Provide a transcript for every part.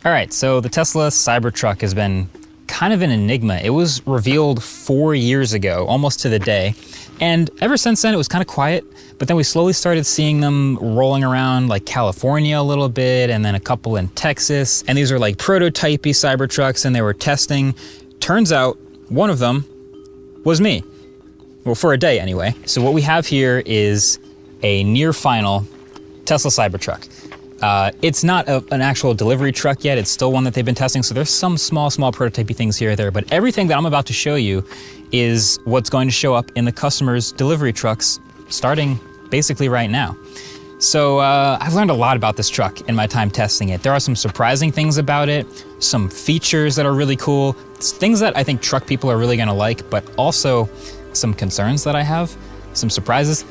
All right, so the Tesla Cybertruck has been kind of an enigma. It was revealed 4 years ago, almost to the day. And ever since then, it was kind of quiet, but then we slowly started seeing them rolling around like California a little bit, and then a couple in Texas. And these are like prototypey Cybertrucks, and they were testing. Turns out one of them was me. Well, for a day anyway. So what we have here is a near final Tesla Cybertruck. It's not an actual delivery truck yet. It's still one that they've been testing. So there's some small prototypey things here or there, but everything that I'm about to show you is what's going to show up in the customer's delivery trucks starting basically right now. So I've learned a lot about this truck in my time testing it. There are some surprising things about it, some features that are really cool, things that I think truck people are really gonna like, but also some concerns that I have, some surprises.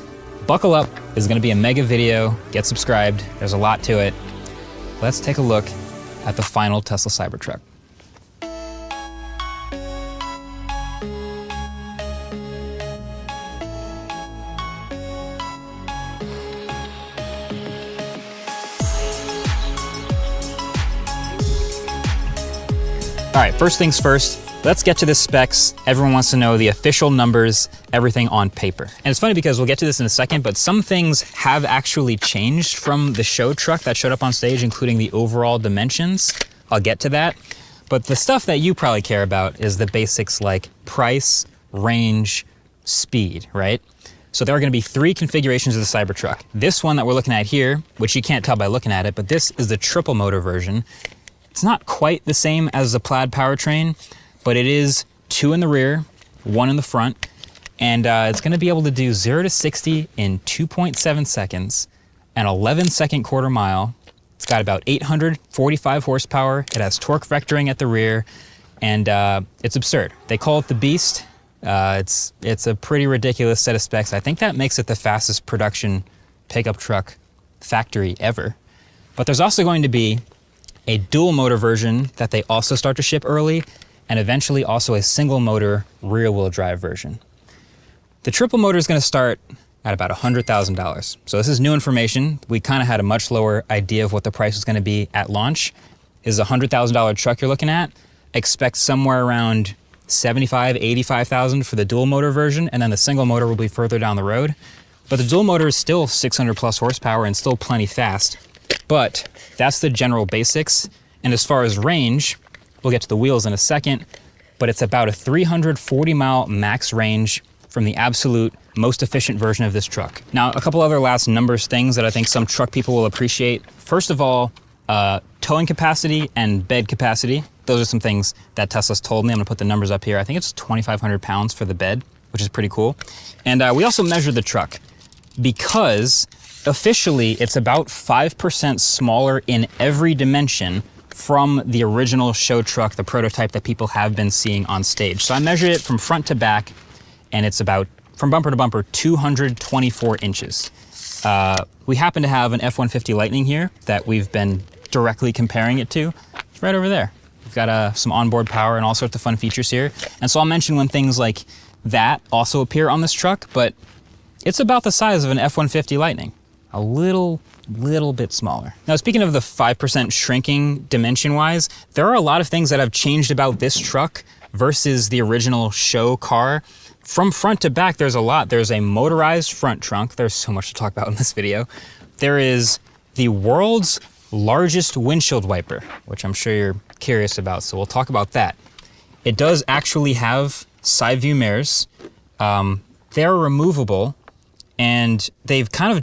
Buckle up, this is gonna be a mega video, get subscribed, there's a lot to it. Let's take a look at the final Tesla Cybertruck. All right, first things first, let's get to the specs. Everyone wants to know the official numbers, everything on paper. And it's funny because we'll get to this in a second, but some things have actually changed from the show truck that showed up on stage, including the overall dimensions. I'll get to that. But the stuff that you probably care about is the basics like price, range, speed, right? So there are gonna be 3 configurations of the Cybertruck. This one that we're looking at here, which you can't tell by looking at it, but this is the triple motor version. It's not quite the same as the Plaid powertrain, but it is 2 in the rear, 1 in the front, and it's gonna be able to do 0 to 60 in 2.7 seconds, an 11-second quarter mile. It's got about 845 horsepower. It has torque vectoring at the rear, and it's absurd. They call it the Beast. It's a pretty ridiculous set of specs. I think that makes it the fastest production pickup truck factory ever. But there's also going to be a dual motor version that they also start to ship early, and eventually also a single motor rear wheel drive version. The triple motor is gonna start at about $100,000. So this is new information. We kind of had a much lower idea of what the price was gonna be at launch. Is a $100,000 truck you're looking at. Expect somewhere around 75, 85,000 for the dual motor version, and then the single motor will be further down the road. But the dual motor is still 600 plus horsepower and still plenty fast. But that's the general basics. And as far as range, we'll get to the wheels in a second, but it's about a 340 mile max range from the absolute most efficient version of this truck. Now, a couple other last numbers things that I think some truck people will appreciate. First of all, towing capacity and bed capacity. Those are some things that Tesla's told me. I'm gonna put the numbers up here. I think it's 2,500 pounds for the bed, which is pretty cool. And we also measured the truck because officially it's about 5% smaller in every dimension from the original show truck, the prototype that people have been seeing on stage. So I measured it from front to back, and it's about, from bumper to bumper, 224 inches. We happen to have an F-150 Lightning here that we've been directly comparing it to. It's right over there. We've got some onboard power and all sorts of fun features here. And so I'll mention when things like that also appear on this truck, but it's about the size of an F-150 Lightning. A little bit smaller. Now, speaking of the 5% shrinking dimension-wise, there are a lot of things that have changed about this truck versus the original show car. From front to back, there's a lot. There's a motorized front trunk. There's so much to talk about in this video. There is the world's largest windshield wiper, which I'm sure you're curious about, so we'll talk about that. It does actually have side view mirrors. They're removable, and they've kind of